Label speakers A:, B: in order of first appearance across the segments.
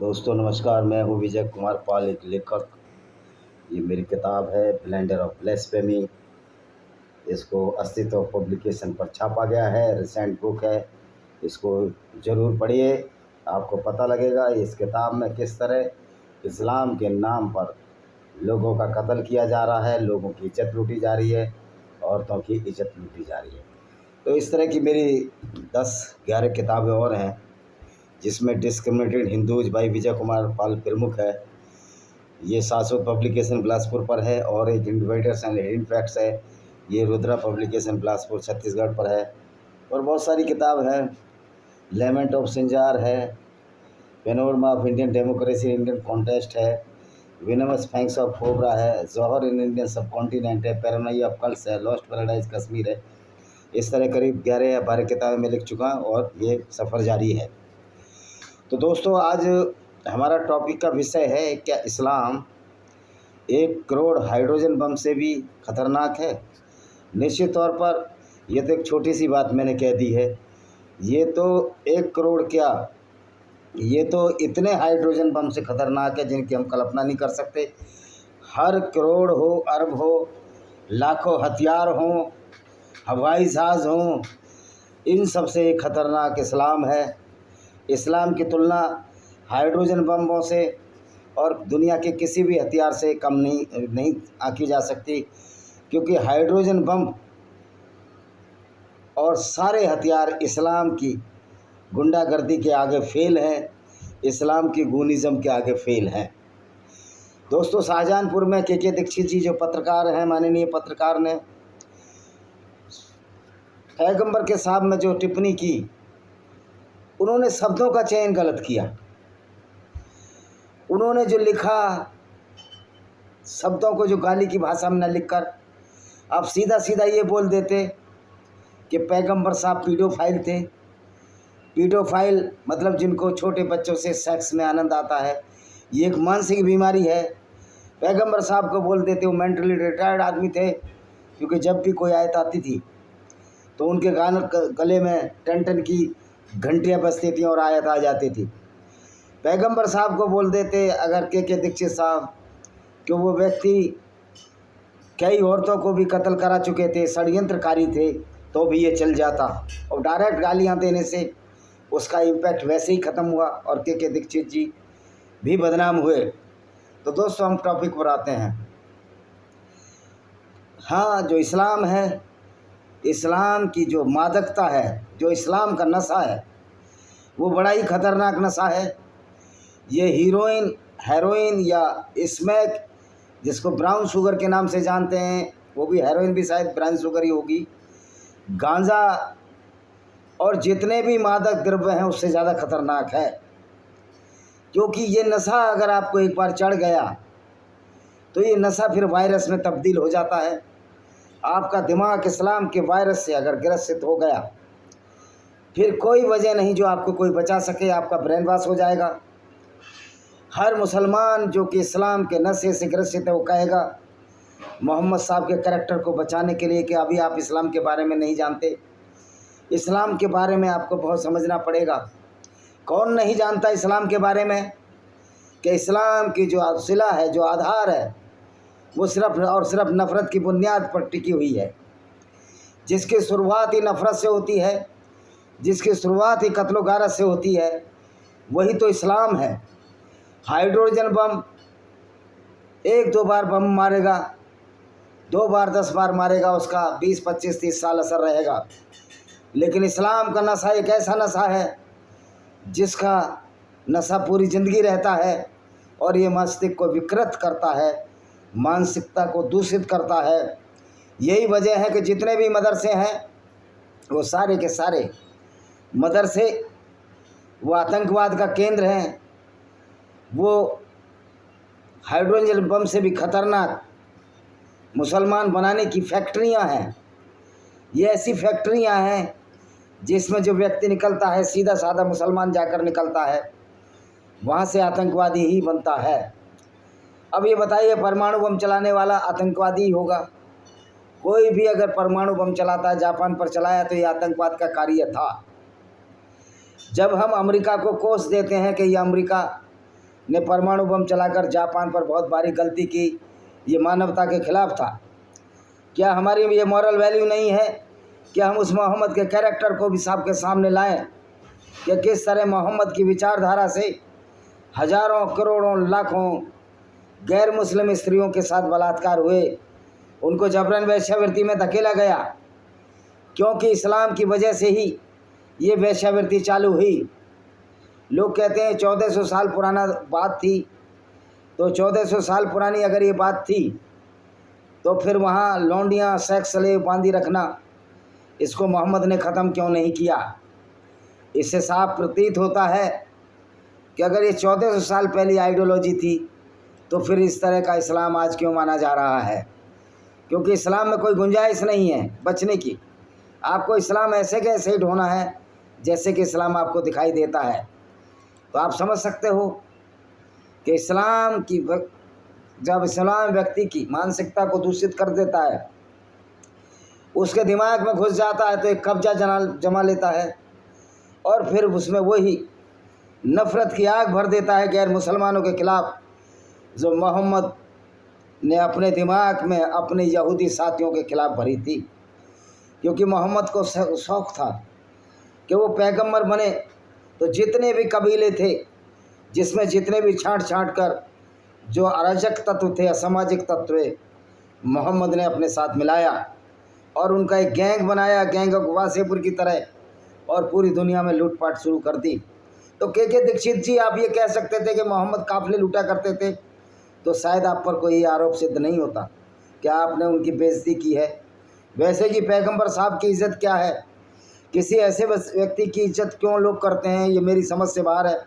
A: दोस्तों नमस्कार, मैं हूँ विजय कुमार पाल, एक लेखक। ये मेरी किताब है ब्लेंडर ऑफ ब्लेस्फेमी। इसको अस्तित्व पब्लिकेशन पर छापा गया है, रिसेंट बुक है। इसको ज़रूर पढ़िए, आपको पता लगेगा इस किताब में किस तरह इस्लाम के नाम पर लोगों का कत्ल किया जा रहा है, लोगों की इज़्ज़त लूटी जा रही है, औरतों की इज़्ज़त लूटी जा रही है। तो इस तरह की मेरी 10-11 किताबें और हैं, जिसमें discriminated Hindus by Vijay Kumar Pal प्रमुख है। ये शाश्वत पब्लिकेशन बिलासपुर पर है, और एक इंडिविडर्स एंड हिडन फैक्ट्स है, ये रुद्रा पब्लिकेशन बिलासपुर छत्तीसगढ़ पर है। और बहुत सारी किताब है, लेमेंट ऑफ सिंजार है, panorama of Indian democracy Indian contest है, विनमस फैंक्स ऑफ कोबरा है, जौहर इन इंडियन सब कॉन्टिनेंट है, पैरानोइया ऑफ कल्स है, लॉस्ट पैराडाइज कश्मीर है। इस तरह करीब 11 या 12 किताबें मैं लिख चुका हूँ और ये सफ़र जारी है। तो दोस्तों, आज हमारा टॉपिक का विषय है, क्या इस्लाम 1 करोड़ हाइड्रोजन बम से भी ख़तरनाक है? निश्चित तौर पर यह तो एक छोटी सी बात मैंने कह दी है। ये तो 1 करोड़ क्या, ये तो इतने हाइड्रोजन बम से ख़तरनाक है जिनकी हम कल्पना नहीं कर सकते। हर करोड़ हो, अरब हो, लाखों हथियार हों, हवाई जहाज़ हों, इन सब से ख़तरनाक इस्लाम है। इस्लाम की तुलना हाइड्रोजन बमों से और दुनिया के किसी भी हथियार से कम नहीं आंकी जा सकती, क्योंकि हाइड्रोजन बम और सारे हथियार इस्लाम की गुंडागर्दी के आगे फेल हैं, इस्लाम की गूनिज़म के आगे फेल हैं। दोस्तों, शाहजहानपुर में के दीक्षित जी जो पत्रकार हैं, माननीय पत्रकार ने पैगंबर के साहब में जो टिप्पणी की, उन्होंने शब्दों का चयन गलत किया। उन्होंने जो लिखा, शब्दों को जो गाली की भाषा में न लिखकर आप सीधा सीधा ये बोल देते कि पैगंबर साहब पीडोफाइल थे। पीडोफाइल मतलब जिनको छोटे बच्चों से सेक्स में आनंद आता है, ये एक मानसिक बीमारी है। पैगंबर साहब को बोल देते वो मेंटली रिटायर्ड आदमी थे, क्योंकि जब भी कोई आयत आती थी तो उनके गले में टन टन की घंटियाँ बजती थी और आयत आ जाती थी। पैगंबर साहब को बोल देते अगर के दीक्षित साहब कि वो व्यक्ति कई औरतों को भी कत्ल करा चुके थे, षड्यंत्रकारी थे, तो भी ये चल जाता। और डायरेक्ट गालियाँ देने से उसका इम्पैक्ट वैसे ही ख़त्म हुआ और के दीक्षित जी भी बदनाम हुए। तो दोस्तों, हम टॉपिक पर आते हैं। हाँ, जो इस्लाम है, इस्लाम की जो मादकता है, जो इस्लाम का नशा है, वो बड़ा ही ख़तरनाक नशा है। ये हेरोइन या स्मैक, जिसको ब्राउन शुगर के नाम से जानते हैं, वो भी हेरोइन भी शायद ब्राउन शुगर ही होगी, गांजा और जितने भी मादक द्रव्य हैं उससे ज़्यादा खतरनाक है। क्योंकि ये नशा अगर आपको एक बार चढ़ गया तो ये नशा फिर वायरस में तब्दील हो जाता है। आपका दिमाग इस्लाम के वायरस से अगर ग्रसित हो गया, फिर कोई वजह नहीं जो आपको कोई बचा सके, आपका ब्रेन वॉश हो जाएगा। हर मुसलमान जो कि इस्लाम के नशे से ग्रसित है, वो कहेगा मोहम्मद साहब के करैक्टर को बचाने के लिए कि अभी आप इस्लाम के बारे में नहीं जानते। इस्लाम के बारे में आपको बहुत समझना पड़ेगा। कौन नहीं जानता इस्लाम के बारे में कि इस्लाम की जो सिला है, जो आधार है, वो सिर्फ़ और सिर्फ नफ़रत की बुनियाद पर टिकी हुई है। जिसकी शुरुआत ही नफ़रत से होती है, जिसकी शुरुआत ही कत्लो गारत से होती है, वही तो इस्लाम है। हाइड्रोजन बम 1-2 बार बम मारेगा, 2 बार 10 बार मारेगा, उसका 20, 25, 30 साल असर रहेगा। लेकिन इस्लाम का नशा एक ऐसा नशा है जिसका नशा पूरी ज़िंदगी रहता है, और ये मस्तिष्क को विकृत करता है, मानसिकता को दूषित करता है। यही वजह है कि जितने भी मदरसे हैं वो सारे के सारे मदरसे वो आतंकवाद का केंद्र हैं। वो हाइड्रोजन बम से भी खतरनाक मुसलमान बनाने की फैक्ट्रियां हैं। ये ऐसी फैक्ट्रियां हैं जिसमें जो व्यक्ति निकलता है, सीधा साधा मुसलमान जाकर निकलता है, वहाँ से आतंकवादी ही बनता है। अब ये बताइए, परमाणु बम चलाने वाला आतंकवादी होगा? कोई भी अगर परमाणु बम चलाता है, जापान पर चलाया, तो ये आतंकवाद का कार्य था। जब हम अमेरिका को कोस देते हैं कि ये अमेरिका ने परमाणु बम चलाकर जापान पर बहुत भारी गलती की, ये मानवता के खिलाफ था। क्या हमारी ये मॉरल वैल्यू नहीं है कि हम उस मोहम्मद के कैरेक्टर को भी सबके सामने लाएं कि किस तरह मोहम्मद की विचारधारा से हजारों करोड़ों लाखों गैर मुस्लिम स्त्रियों के साथ बलात्कार हुए, उनको जबरन वेश्यावृत्ति में धकेला गया, क्योंकि इस्लाम की वजह से ही ये वेश्यावृत्ति चालू हुई। लोग कहते हैं 1400 साल पुराना बात थी, तो 1400 साल पुरानी अगर ये बात थी तो फिर वहाँ लौंडियाँ सेक्स स्लेव बांधी रखना, इसको मोहम्मद ने ख़त्म क्यों नहीं किया? इससे साफ प्रतीत होता है कि अगर ये 1400 साल पहले आइडियोलॉजी थी तो फिर इस तरह का इस्लाम आज क्यों माना जा रहा है? क्योंकि इस्लाम में कोई गुंजाइश नहीं है बचने की। आपको इस्लाम ऐसे के ऐसे ही ढोना है जैसे कि इस्लाम आपको दिखाई देता है। तो आप समझ सकते हो कि इस्लाम की जब इस्लाम व्यक्ति की मानसिकता को दूषित कर देता है, उसके दिमाग में घुस जाता है तो एक कब्जा जमा लेता है और फिर उसमें वही नफ़रत की आग भर देता है गैर मुसलमानों के खिलाफ, जो मोहम्मद ने अपने दिमाग में अपने यहूदी साथियों के खिलाफ भरी थी। क्योंकि मोहम्मद को शौक़ था कि वो पैगंबर बने तो जितने भी कबीले थे, जिसमें जितने भी छांट कर जो अराजक तत्व थे, असामाजिक तत्व, मोहम्मद ने अपने साथ मिलाया और उनका एक गैंग बनाया, गैंग ऑफ वासेपुर की तरह, और पूरी दुनिया में लूटपाट शुरू कर दी। तो के दीक्षित जी, आप ये कह सकते थे कि मोहम्मद काफिले लूटा करते थे, तो शायद आप पर कोई आरोप सिद्ध नहीं होता कि आपने उनकी बेइज्जती की है। वैसे कि पैगंबर साहब की इज़्ज़त क्या है, किसी ऐसे व्यक्ति की इज्जत क्यों लोग करते हैं, ये मेरी समझ से बाहर है।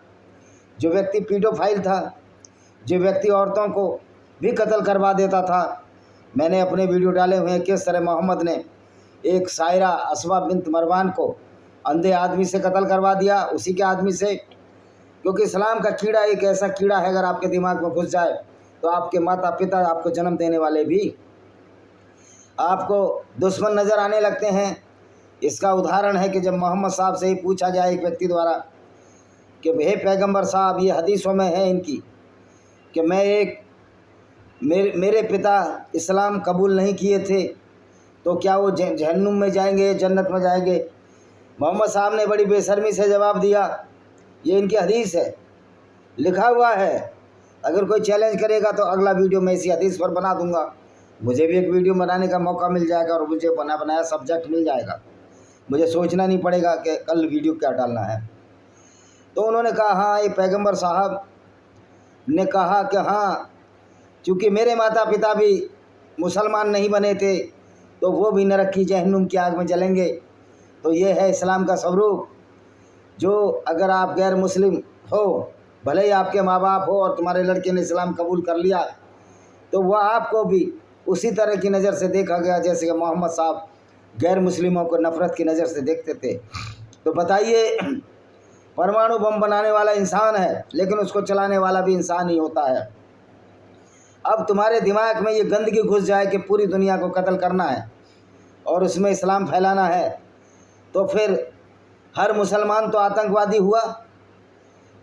A: जो व्यक्ति पीडोफाइल था, जो व्यक्ति औरतों को भी कत्ल करवा देता था, मैंने अपने वीडियो डाले हुए हैं किस तरह मोहम्मद ने एक सायरा असवा बिन्त मरवान को अंधे आदमी से कत्ल करवा दिया, उसी के आदमी से। क्योंकि इस्लाम का कीड़ा एक ऐसा कीड़ा है, अगर आपके दिमाग में घुस जाए तो आपके माता पिता, आपको जन्म देने वाले भी आपको दुश्मन नज़र आने लगते हैं। इसका उदाहरण है कि जब मोहम्मद साहब से ही पूछा गया एक व्यक्ति द्वारा कि हे पैगंबर साहब, ये हदीसों में है इनकी कि मेरे पिता इस्लाम कबूल नहीं किए थे, तो क्या वो जहन्नुम में जाएंगे, जन्नत में जाएंगे? मोहम्मद साहब ने बड़ी बेशर्मी से जवाब दिया, ये इनकी हदीस है, लिखा हुआ है। अगर कोई चैलेंज करेगा तो अगला वीडियो मैं इसी हदीस पर बना दूंगा, मुझे भी एक वीडियो बनाने का मौका मिल जाएगा और मुझे बनाया सब्जेक्ट मिल जाएगा, मुझे सोचना नहीं पड़ेगा कि कल वीडियो क्या डालना है। तो उन्होंने कहा हाँ, ये पैगंबर साहब ने कहा कि हाँ, चूँकि मेरे माता पिता भी मुसलमान नहीं बने थे तो वो भी नरक की जहन्नुम की आग में जलेंगे। तो ये है इस्लाम का स्वरूप, जो अगर आप गैर मुस्लिम हो, भले ही आपके माँ बाप हो और तुम्हारे लड़के ने इस्लाम कबूल कर लिया, तो वह आपको भी उसी तरह की नज़र से देखा गया जैसे कि मोहम्मद साहब गैर मुस्लिमों को नफ़रत की नज़र से देखते थे। तो बताइए, परमाणु बम बनाने वाला इंसान है लेकिन उसको चलाने वाला भी इंसान ही होता है। अब तुम्हारे दिमाग में ये गंदगी घुस जाए कि पूरी दुनिया को कत्ल करना है और उसमें इस्लाम फैलाना है, तो फिर हर मुसलमान तो आतंकवादी हुआ।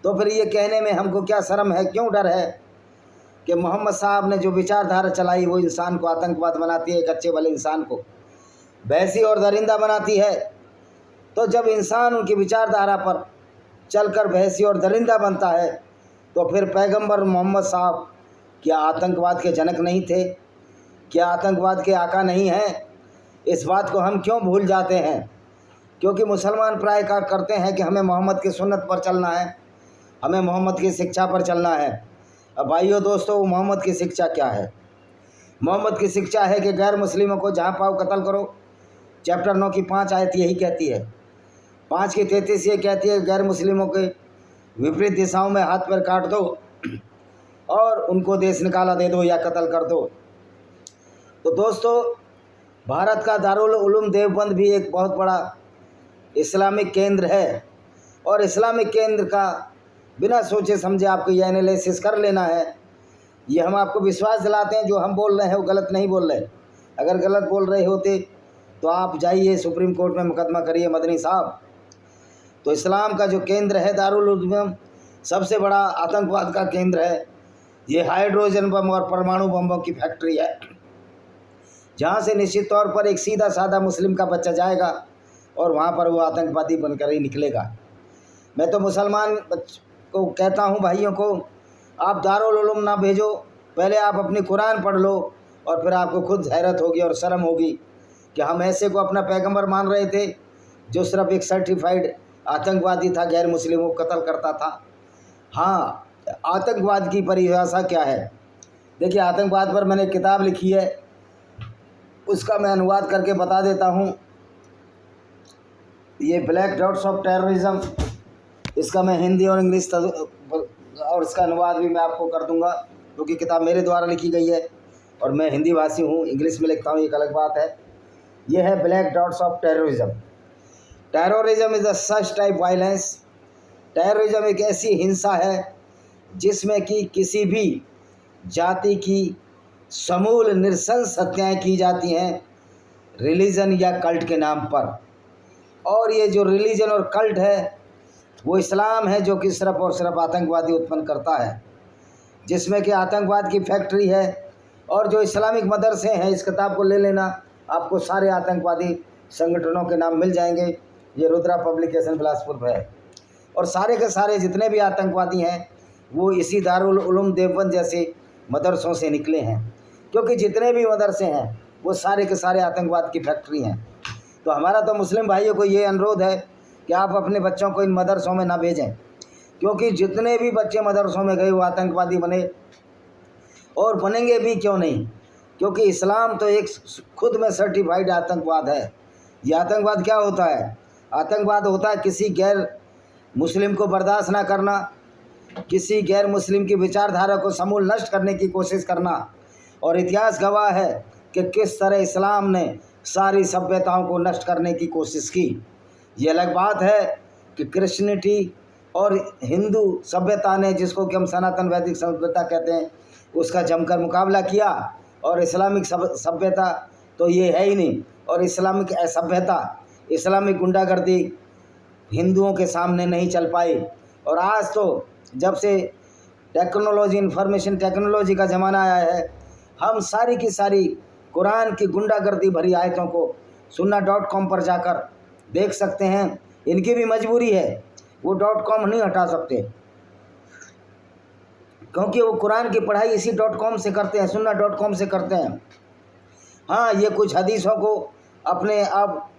A: तो फिर ये कहने में हमको क्या शर्म है, क्यों डर है कि मोहम्मद साहब ने जो विचारधारा चलाई वो इंसान को आतंकवाद बनाती है, एक अच्छे भले इंसान को भैंसी और दरिंदा बनाती है। तो जब इंसान उनकी विचारधारा पर चलकर भैंसी और दरिंदा बनता है, तो फिर पैगंबर मोहम्मद साहब क्या आतंकवाद के जनक नहीं थे? क्या आतंकवाद के आका नहीं हैं? इस बात को हम क्यों भूल जाते हैं? क्योंकि मुसलमान प्राय करते हैं कि हमें मोहम्मद की सुन्नत पर चलना है, हमें मोहम्मद की शिक्षा पर चलना है। अब भाइयों दोस्तों, मोहम्मद की शिक्षा क्या है? मोहम्मद की शिक्षा है कि गैर मुस्लिमों को जहाँ पाओ कत्ल करो। चैप्टर 9 की 5 आयत यही कहती है। 5 की 33 ये कहती है गैर मुस्लिमों के विपरीत दिशाओं में हाथ पैर काट दो और उनको देश निकाला दे दो या कत्ल कर दो। तो दोस्तों, भारत का दारुल उलूम देवबंद भी एक बहुत बड़ा इस्लामिक केंद्र है, और इस्लामिक केंद्र का बिना सोचे समझे आपको ये एनालिसिस कर लेना है। ये हम आपको विश्वास दिलाते हैं, जो हम बोल रहे हैं वो गलत नहीं बोल रहे। अगर गलत बोल रहे होते तो आप जाइए सुप्रीम कोर्ट में मुकदमा करिए मदनी साहब। तो इस्लाम का जो केंद्र है दारुल उलूम सबसे बड़ा आतंकवाद का केंद्र है। ये हाइड्रोजन बम और परमाणु बमों की फैक्ट्री है, जहाँ से निश्चित तौर पर एक सीधा साधा मुस्लिम का बच्चा जाएगा और वहाँ पर वो आतंकवादी बनकर ही निकलेगा। मैं तो मुसलमान को कहता हूँ, भाइयों को, आप दारुल उलूम ना भेजो, पहले आप अपनी कुरान पढ़ लो और फिर आपको खुद हैरत होगी और शर्म होगी कि हम ऐसे को अपना पैगंबर मान रहे थे जो सिर्फ एक सर्टिफाइड आतंकवादी था, गैर मुस्लिमों को कत्ल करता था। हाँ, आतंकवाद की परिभाषा क्या है? देखिए, आतंकवाद पर मैंने किताब लिखी है, उसका मैं अनुवाद करके बता देता हूँ। ये ब्लैक डॉट्स ऑफ टेररिज्म, इसका मैं हिंदी और इंग्लिश और इसका अनुवाद भी मैं आपको कर दूंगा, क्योंकि किताब मेरे द्वारा लिखी गई है और मैं हिंदी भाषी हूँ, इंग्लिश में लिखता हूँ, एक अलग बात है। ये है black dots of terrorism. Terrorism is a such type violence. Terrorism एक ऐसी हिंसा है जिसमें कि किसी भी जाति की समूल नृशंस हत्याएँ की जाती हैं रिलीजन या कल्ट के नाम पर। और ये जो रिलीजन और कल्ट है वो इस्लाम है, जो कि सिर्फ और सिर्फ आतंकवादी उत्पन्न करता है, जिसमें कि आतंकवाद की फैक्ट्री है। और जो इस्लामिक मदरसे हैं, इस किताब को ले लेना, आपको सारे आतंकवादी संगठनों के नाम मिल जाएंगे। ये रुद्रा पब्लिकेशन बिलासपुर है। और सारे के सारे जितने भी आतंकवादी हैं वो इसी दारुल उलूम देवबंद जैसे मदरसों से निकले हैं, क्योंकि जितने भी मदरसे हैं वो सारे के सारे आतंकवाद की फैक्ट्री हैं। तो हमारा तो मुस्लिम भाइयों को ये अनुरोध है कि आप अपने बच्चों को इन मदरसों में ना भेजें, क्योंकि जितने भी बच्चे मदरसों में गए वो आतंकवादी बने, और बनेंगे भी क्यों नहीं, क्योंकि इस्लाम तो एक खुद में सर्टिफाइड आतंकवाद है। ये आतंकवाद क्या होता है? आतंकवाद होता है किसी गैर मुस्लिम को बर्दाश्त ना करना, किसी गैर मुस्लिम की विचारधारा को समूल नष्ट करने की कोशिश करना। और इतिहास गवाह है कि किस तरह इस्लाम ने सारी सभ्यताओं को नष्ट करने की कोशिश की। ये अलग बात है कि क्रिश्चियनिटी और हिंदू सभ्यता ने, जिसको कि हम सनातन वैदिक सभ्यता कहते हैं, उसका जमकर मुकाबला किया। और इस्लामिक सभ्यता तो ये है ही नहीं, और इस्लामिक सभ्यता, इस्लामिक गुंडागर्दी हिंदुओं के सामने नहीं चल पाई। और आज तो जब से टेक्नोलॉजी, इंफॉर्मेशन टेक्नोलॉजी का ज़माना आया है, हम सारी की सारी कुरान की गुंडागर्दी भरी आयतों को sunna.com पर जाकर देख सकते हैं। इनकी भी मजबूरी है, वो .com नहीं हटा सकते, क्योंकि वो कुरान की पढ़ाई इसी .com से करते हैं, sunna.com से करते हैं। हाँ, ये कुछ हदीसों को अपने आप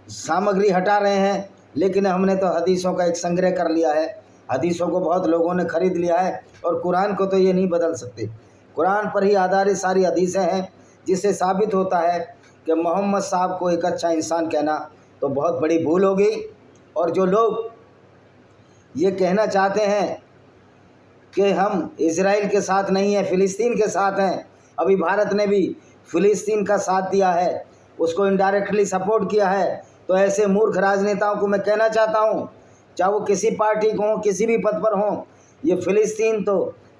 A: सामग्री हटा रहे हैं, लेकिन हमने तो हदीसों का एक संग्रह कर लिया है, हदीसों को बहुत लोगों ने ख़रीद लिया है, और कुरान को तो ये नहीं बदल सकते। कुरान पर ही आधारित सारी हदीसें हैं, जिससे साबित होता है कि मोहम्मद साहब को एक अच्छा इंसान कहना तो बहुत बड़ी भूल हो गई। और जो लोग ये कहना चाहते हैं कि हम इज़राइल के साथ नहीं हैं, फ़िलिस्तीन के साथ हैं, अभी भारत ने भी फ़िलिस्तीन का साथ दिया है, उसको इनडायरेक्टली सपोर्ट किया है, तो ऐसे मूर्ख राजनेताओं को मैं कहना चाहता हूँ, चाहे वो किसी पार्टी को हों, किसी भी पद पर हों, ये फ़िलिस्तीन तो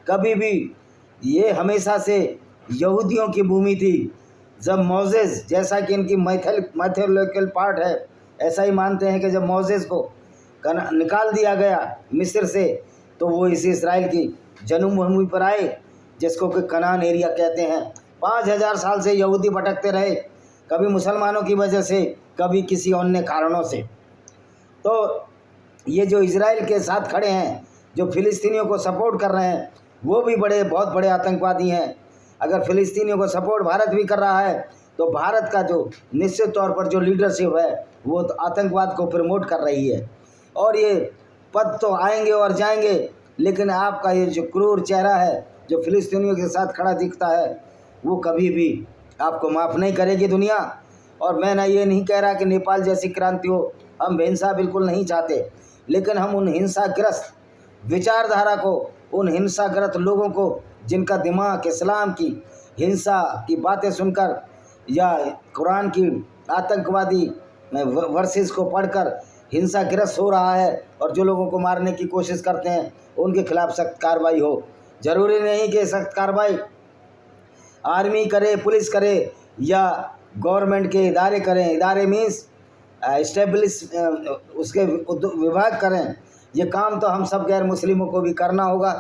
A: कभी भी, ये हमेशा से यहूदियों की भूमि थी। जब मोसेस, जैसा कि इनकी मैथोलॉजिकल पार्ट है, ऐसा ही मानते हैं कि जब मोसेस को निकाल दिया गया मिस्र से, तो वो इसी इस्राइल की जन्मभूमि पर आए, जिसको कि कनान एरिया कहते हैं। 5000 साल से यहूदी भटकते रहे, कभी मुसलमानों की वजह से, कभी किसी अन्य कारणों से। तो ये जो इज़राइल के साथ खड़े हैं, जो फ़िलिस्तीनियों को सपोर्ट कर रहे हैं, वो भी बहुत बड़े आतंकवादी हैं। अगर फ़िलिस्तीनियों को सपोर्ट भारत भी कर रहा है, तो भारत का जो निश्चित तौर पर जो लीडरशिप है वो तो आतंकवाद को प्रमोट कर रही है। और ये पद तो आएंगे और जाएंगे, लेकिन आपका ये जो क्रूर चेहरा है, जो फ़िलिस्तीनियों के साथ खड़ा दिखता है, वो कभी भी आपको माफ़ नहीं करेगी दुनिया। और मैं ना ये नहीं कह रहा कि नेपाल जैसी क्रांति हो, हम हिंसा बिल्कुल नहीं चाहते, लेकिन हम उन हिंसाग्रस्त विचारधारा को, उन हिंसाग्रस्त लोगों को जिनका दिमाग इस्लाम की हिंसा की बातें सुनकर या कुरान की आतंकवादी वर्सेस को पढ़कर हिंसाग्रस्त हो रहा है, और जो लोगों को मारने की कोशिश करते हैं, उनके खिलाफ सख्त कार्रवाई हो। ज़रूरी नहीं कि सख्त कार्रवाई आर्मी करे, पुलिस करे या गवर्नमेंट के इदारे करें। इदारे मीन्स इस्टेब्लिश उसके विभाग करें, ये काम तो हम सब गैर मुस्लिमों को भी करना होगा,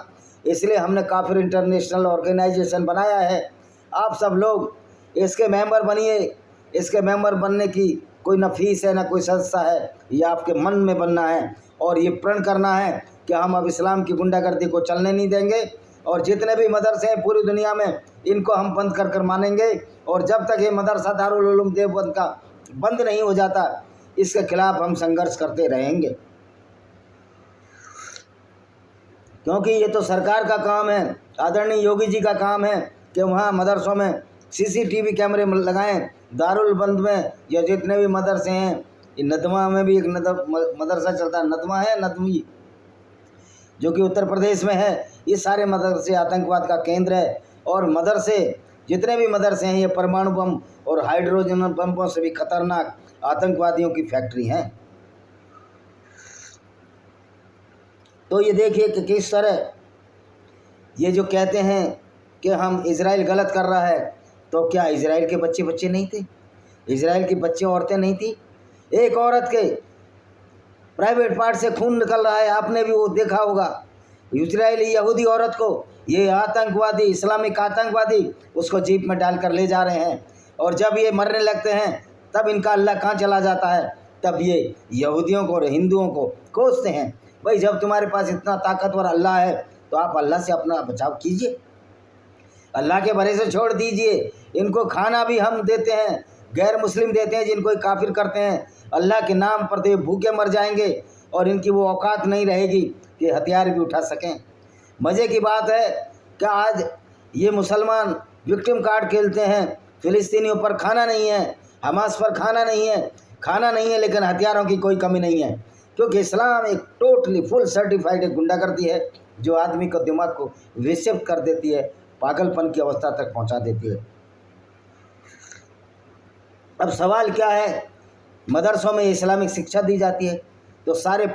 A: इसलिए हमने काफिर इंटरनेशनल ऑर्गेनाइजेशन बनाया है। आप सब लोग इसके मेंबर बनिए। इसके मेंबर बनने की कोई न फीस है न कोई संस्था है, ये आपके मन में बनना है और ये प्रण करना है कि हम अब इस्लाम की गुंडागर्दी को चलने नहीं देंगे और जितने भी मदरसे हैं पूरी दुनिया में इनको हम बंद कर मानेंगे। और जब तक ये मदरसा दारुल उलूम देवबंद का बंद नहीं हो जाता, इसके खिलाफ हम संघर्ष करते रहेंगे, क्योंकि ये तो सरकार का काम है, आदरणीय योगी जी का काम है कि वहाँ मदरसों में सीसीटीवी कैमरे लगाएं। दारुल बंद में या जितने भी मदरसे हैं, नदवा में भी एक मदरसा चलता है, नदवा है नदवी, जो कि उत्तर प्रदेश में है। ये सारे मदरसे आतंकवाद का केंद्र है और मदरसे जितने भी मदरसे हैं ये परमाणु बम और हाइड्रोजन बमों से भी खतरनाक आतंकवादियों की फैक्ट्री हैं। तो ये देखिए कि किस तरह ये जो कहते हैं कि हम इजराइल गलत कर रहा है, तो क्या इजराइल के बच्चे नहीं थे? इजराइल की बच्चे औरतें नहीं थी? एक औरत के प्राइवेट पार्ट से खून निकल रहा है, आपने भी वो देखा होगा। इजरायली यहूदी औरत को ये आतंकवादी, इस्लामिक आतंकवादी उसको जीप में डालकर ले जा रहे हैं और जब ये मरने लगते हैं तब इनका अल्लाह कहाँ चला जाता है? तब ये यहूदियों को और हिंदुओं को कोसते हैं। भाई जब तुम्हारे पास इतना ताकतवर अल्लाह है तो आप अल्लाह से अपना बचाव कीजिए, अल्लाह के भरोसे छोड़ दीजिए। इनको खाना भी हम देते हैं, गैर मुस्लिम देते हैं जिनको काफिर करते हैं। अल्लाह के नाम पर तो ये भूखे मर जाएंगे और इनकी वो औकात नहीं रहेगी कि हथियार भी उठा सकें। मज़े की बात है कि आज ये मुसलमान विक्टिम कार्ड खेलते हैं, फ़िलिस्तीनियों पर खाना नहीं है, हमास पर खाना नहीं है, लेकिन हथियारों की कोई कमी नहीं है, क्योंकि इस्लाम एक टोटली फुल सर्टिफाइड एक गुंडागर्दी है जो आदमी को दिमाग को विक्षिप्त कर देती है, पागलपन की अवस्था तक पहुंचा देती है। अब सवाल क्या है, मदरसों में इस्लामिक शिक्षा दी जाती है तो सारे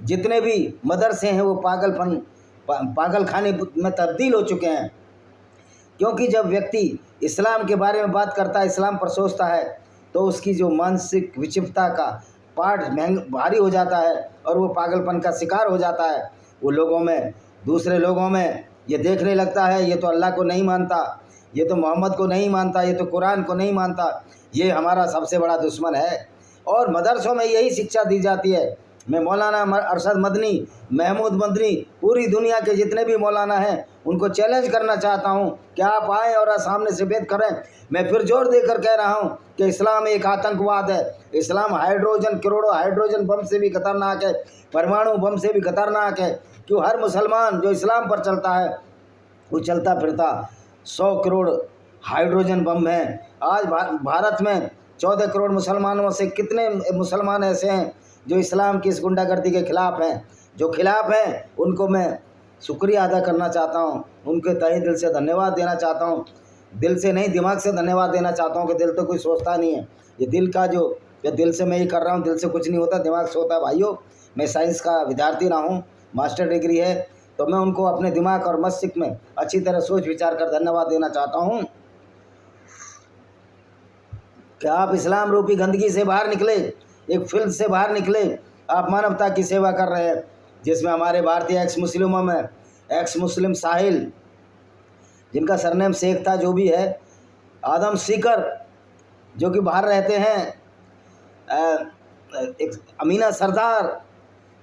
A: जितने भी मदरसे हैं वो पागल खाने में तब्दील हो चुके हैं, क्योंकि जब व्यक्ति इस्लाम के बारे में बात करता है, इस्लाम पर सोचता है, तो उसकी जो मानसिक विक्षिप्तता का पाठ भारी हो जाता है और वो पागलपन का शिकार हो जाता है। वो लोगों में, दूसरे लोगों में ये देखने लगता है ये तो अल्लाह को नहीं मानता, ये तो मोहम्मद को नहीं मानता, ये तो कुरान को नहीं मानता, ये हमारा सबसे बड़ा दुश्मन है। और मदरसों में यही शिक्षा दी जाती है। मैं मौलाना अरशद मदनी, महमूद मदनी, पूरी दुनिया के जितने भी मौलाना हैं उनको चैलेंज करना चाहता हूं कि आप आएँ और सामने से बात करें। मैं फिर जोर देकर कह रहा हूं कि इस्लाम एक आतंकवाद है। इस्लाम करोड़ों हाइड्रोजन बम से भी खतरनाक है, परमाणु बम से भी खतरनाक है। क्यों हर मुसलमान जो इस्लाम पर चलता है वो चलता फिरता 100 करोड़ हाइड्रोजन बम हैं। आज भारत में 14 करोड़ मुसलमानों से कितने मुसलमान ऐसे हैं जो इस्लाम की इस गुंडागर्दी के खिलाफ हैं? जो खिलाफ हैं उनको मैं शुक्रिया अदा करना चाहता हूं, उनके तहे दिल से धन्यवाद देना चाहता हूं। दिल से नहीं, दिमाग से धन्यवाद देना चाहता हूं कि दिल तो कोई सोचता नहीं है। ये दिल का जो ये दिल से मैं ये कर रहा हूं, दिल से कुछ नहीं होता, दिमाग से होता है। भाइयों, मैं साइंस का विद्यार्थी रहा हूँ, मास्टर डिग्री है, तो मैं उनको अपने दिमाग और मस्तिष्क में अच्छी तरह सोच विचार कर धन्यवाद देना चाहता हूँ कि आप इस्लाम रूपी गंदगी से बाहर निकले, एक फिल्म से बाहर निकले, आप मानवता की सेवा कर रहे हैं। जिसमें हमारे भारतीय एक्स मुस्लिमों में एक्स मुस्लिम साहिल, जिनका सरनेम शेख था, जो भी है, आदम सीकर जो कि बाहर रहते हैं, एक अमीना सरदार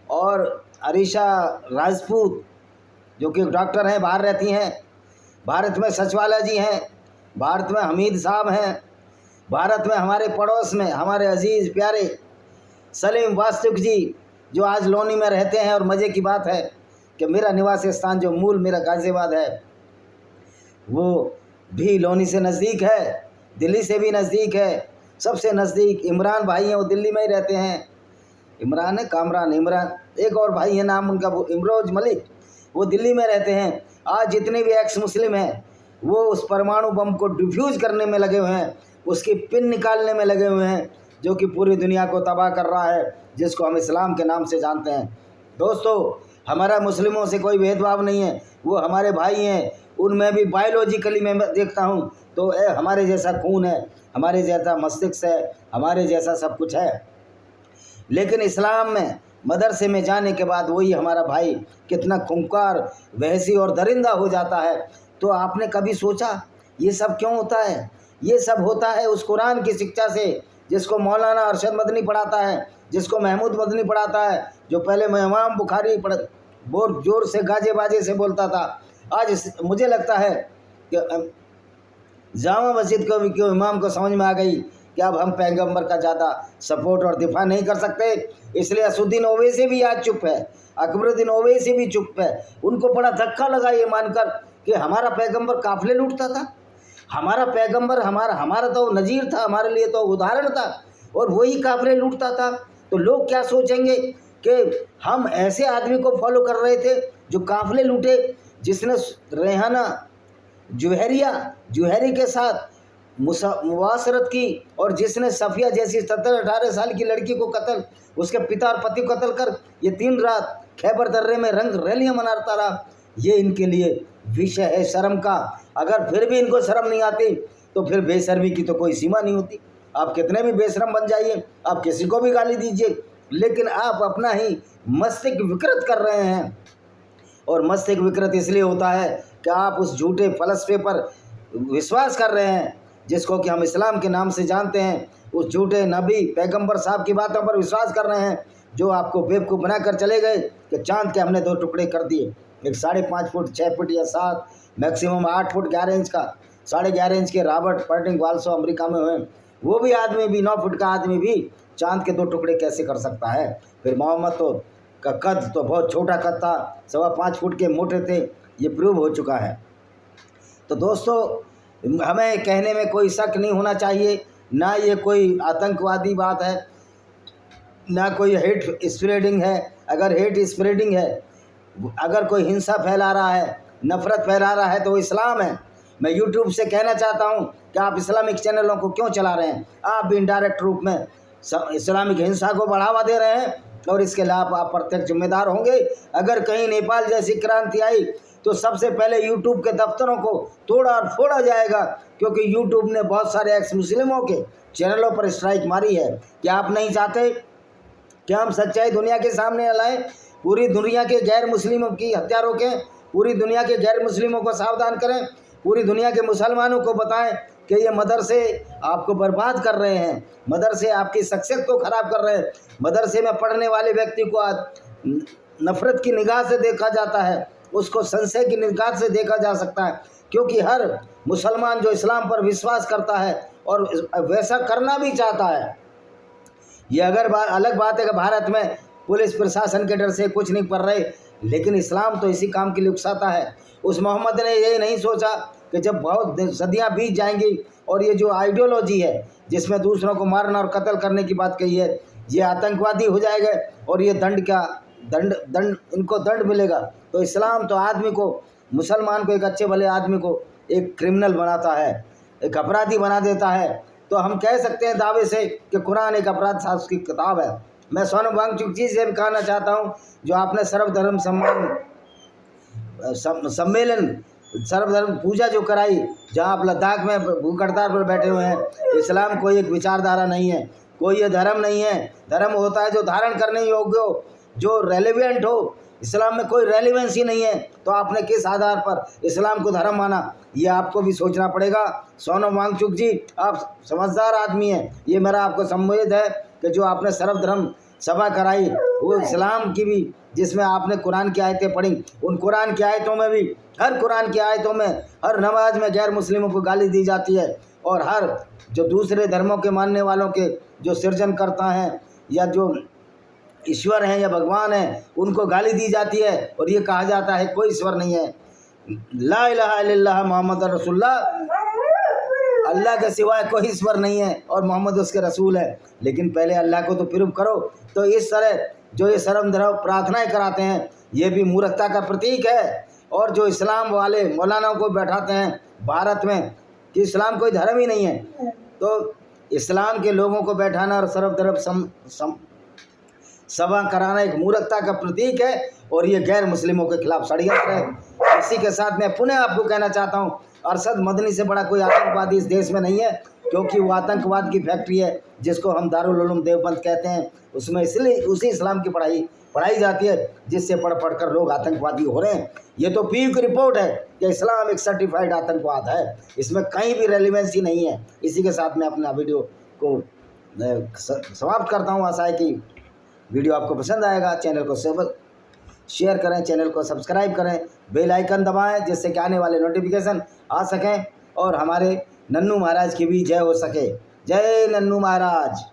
A: और अरीशा राजपूत जो कि डॉक्टर हैं, बाहर रहती हैं। भारत में सचवाला जी हैं, भारत में हमीद साहब हैं, भारत में हमारे पड़ोस में हमारे अजीज़ प्यारे सलीम वास्तुक जी जो आज लोनी में रहते हैं। और मज़े की बात है कि मेरा निवास स्थान जो मूल मेरा गाज़ियाबाद है वो भी लोनी से नज़दीक है, दिल्ली से भी नज़दीक है। सबसे नज़दीक इमरान भाई हैं, वो दिल्ली में ही रहते हैं। इमरान है, कामरान, इमरान, एक और भाई है नाम उनका वो इमरोज मलिक, वो दिल्ली में रहते हैं। आज जितने भी एक्स मुस्लिम हैं वो उस परमाणु बम को डिफ्यूज़ करने में लगे हुए हैं, उसकी पिन निकालने में लगे हुए हैं, जो कि पूरी दुनिया को तबाह कर रहा है, जिसको हम इस्लाम के नाम से जानते हैं। दोस्तों, हमारा मुस्लिमों से कोई भेदभाव नहीं है, वो हमारे भाई हैं। उनमें भी बायोलॉजिकली मैं देखता हूँ तो हमारे जैसा खून है, हमारे जैसा मस्तिष्क है, हमारे जैसा सब कुछ है। लेकिन इस्लाम में मदरसे में जाने के बाद वही हमारा भाई कितना खूंखार, वहशी और दरिंदा हो जाता है। तो आपने कभी सोचा ये सब क्यों होता है? ये सब होता है उस कुरान की शिक्षा से जिसको मौलाना अरशद मदनी पढ़ाता है, जिसको महमूद मदनी पढ़ाता है, जो पहले इमाम बुखारी बहुत जोर से गाजे बाजे से बोलता था। आज मुझे लगता है कि जामा मस्जिद को भी क्यों इमाम को समझ में आ गई कि अब हम पैगंबर का ज़्यादा सपोर्ट और दिफा नहीं कर सकते, इसलिए असुद्दीन ओवैसी भी आज चुप है, अकबरुद्दीन ओवैसी भी चुप है। उनको बड़ा धक्का लगा ये मानकर कि हमारा पैगंबर काफिले लूटता था, हमारा पैगंबर हमारा तो नज़ीर था, हमारे लिए तो उदाहरण था, और वही काफिले लूटता था। तो लोग क्या सोचेंगे कि हम ऐसे आदमी को फॉलो कर रहे थे जो काफिले लूटे, जिसने रेहाना जुहैरी के साथ मुवासरत की, और जिसने सफ़िया जैसी 17-18 साल की लड़की को कत्ल, उसके पिता और पति को कत्ल कर ये 3 रात खैबर दर्रे में रंग रैलियाँ मनाता रहा। ये इनके लिए विषय है शर्म का। अगर फिर भी इनको शर्म नहीं आती तो फिर बेशर्मी की तो कोई सीमा नहीं होती। आप कितने भी बेशरम बन जाइए, आप किसी को भी गाली दीजिए, लेकिन आप अपना ही मस्तिष्क विकृत कर रहे हैं। और मस्तिष्क विकृत इसलिए होता है कि आप उस झूठे फलसफे पर विश्वास कर रहे हैं जिसको कि हम इस्लाम के नाम से जानते हैं। उस झूठे नबी पैगंबर साहब की बातों पर विश्वास कर रहे हैं जो आपको बेवकूफ़ बनाकर चले गए कि चांद के हमने 2 टुकड़े कर दिए, एक 5.5 फुट 6 फुट या 7 मैक्सिमम 8 फुट 11 इंच का, 11.5 इंच के रॉबर्ट पर्टिंग वाल्सो अमेरिका में हुए, वो भी आदमी भी 9 फुट का आदमी भी चांद के 2 टुकड़े कैसे कर सकता है? फिर मोहम्मद तो का कद तो बहुत छोटा कद था, 5.25 फुट के मोटे थे, ये प्रूव हो चुका है। तो दोस्तों, हमें कहने में कोई शक नहीं होना चाहिए, ना ये कोई आतंकवादी बात है, ना कोई हेट स्प्रेडिंग है। अगर हेट स्प्रेडिंग है, अगर कोई हिंसा फैला रहा है, नफ़रत फैला रहा है, तो वो इस्लाम है। मैं यूट्यूब से कहना चाहता हूँ कि आप इस्लामिक चैनलों को क्यों चला रहे हैं? आप भी इनडायरेक्ट रूप में इस्लामिक हिंसा को बढ़ावा दे रहे हैं, और इसके खिलाफ आप प्रत्यक्ष जिम्मेदार होंगे। अगर कहीं नेपाल जैसी क्रांति आई तो सबसे पहले यूट्यूब के दफ्तरों को तोड़ा और फोड़ा जाएगा, क्योंकि यूट्यूब ने बहुत सारे एक्स मुस्लिमों के चैनलों पर स्ट्राइक मारी है। क्या आप नहीं चाहते कि हम सच्चाई दुनिया के सामने लाएं, पूरी दुनिया के गैर मुस्लिमों की हत्या रोकें, पूरी दुनिया के गैर मुस्लिमों को सावधान करें, पूरी दुनिया के मुसलमानों को बताएं कि ये मदरसे आपको बर्बाद कर रहे हैं, मदरसे आपकी शख्सियत को ख़राब कर रहे हैं। मदरसे में पढ़ने वाले व्यक्ति को आज नफ़रत की निगाह से देखा जाता है, उसको संशय की निगाह से देखा जा सकता है, क्योंकि हर मुसलमान जो इस्लाम पर विश्वास करता है और वैसा करना भी चाहता है। ये अगर अलग बात है कि भारत में पुलिस प्रशासन के डर से कुछ नहीं कर रहे, लेकिन इस्लाम तो इसी काम के लिए उकसाता है। उस मोहम्मद ने ये नहीं सोचा कि जब बहुत सदियां बीत जाएंगी और ये जो आइडियोलॉजी है जिसमें दूसरों को मारना और कत्ल करने की बात कही है, ये आतंकवादी हो जाएगा और ये दंड इनको दंड मिलेगा। तो इस्लाम तो आदमी को, मुसलमान को, एक अच्छे भले आदमी को एक क्रिमिनल बनाता है, एक अपराधी बना देता है। तो हम कह सकते हैं दावे से कि कुरान एक अपराध शास्त्र की किताब है। मैं सोनम वांगचुक जी से भी कहना चाहता हूँ, जो आपने सर्वधर्म सम्मेलन सर्वधर्म पूजा जो कराई, जहाँ आप लद्दाख में भूख हड़ताल पर बैठे हुए हैं, इस्लाम कोई एक विचारधारा नहीं है, कोई ये धर्म नहीं है। धर्म होता है जो धारण करने योग्य हो, जो रेलिवेंट हो। इस्लाम में कोई रेलिवेंस ही नहीं है, तो आपने किस आधार पर इस्लाम को धर्म माना? ये आपको भी सोचना पड़ेगा। सोनम वांगचुक जी, आप समझदार आदमी हैं, ये मेरा आपको संबोधित है कि जो आपने सर्वधर्म सभा कराई वो इस्लाम की भी, जिसमें आपने कुरान की आयतें पढ़ी, उन कुरान की आयतों में भी, हर कुरान की आयतों में हर नमाज में गैर मुस्लिमों को गाली दी जाती है, और हर जो दूसरे धर्मों के मानने वालों के जो सृजन करता हैं या जो ईश्वर हैं या भगवान हैं, उनको गाली दी जाती है, और ये कहा जाता है कोई ईश्वर नहीं है, ला इलाहा इल्लल्लाह मुहम्मद रसूलुल्लाह, अल्लाह के सिवाय कोई ईश्वर नहीं है और मोहम्मद उसके रसूल है। लेकिन पहले अल्लाह को तो प्रूव करो। तो इस तरह जो ये शर्मदराव प्रार्थनाएं कराते हैं, ये भी मूर्खता का प्रतीक है। और जो इस्लाम वाले मौलानाओं को बैठाते हैं भारत में कि इस्लाम कोई धर्म ही नहीं है, तो इस्लाम के लोगों को बैठाना और सर्वधर्म सभा कराना एक मूर्खता का प्रतीक है, और ये गैर मुस्लिमों के खिलाफ षड्यंत्र है। इसी के साथ मैं पुनः आपको कहना चाहता हूँ, अरशद मदनी से बड़ा कोई आतंकवादी इस देश में नहीं है, क्योंकि वो आतंकवाद की फैक्ट्री है जिसको हम दारुल उलूम देवबंद कहते हैं। उसमें इसलिए उसी इस्लाम की पढ़ाई जाती है जिससे पढ़ कर लोग आतंकवादी हो रहे हैं। ये तो पीयू की रिपोर्ट है कि इस्लाम एक सर्टिफाइड आतंकवाद है, इसमें कहीं भी रेलिवेंसी नहीं है। इसी के साथ मैं अपना वीडियो को समाप्त करता हूँ। आशा है कि वीडियो आपको पसंद आएगा। चैनल को शेयर करें, चैनल को सब्सक्राइब करें, बेल आइकन दबाएं जिससे कि आने वाले नोटिफिकेशन आ सकें और हमारे नन्नू महाराज की भी जय हो सके। जय नन्नू महाराज।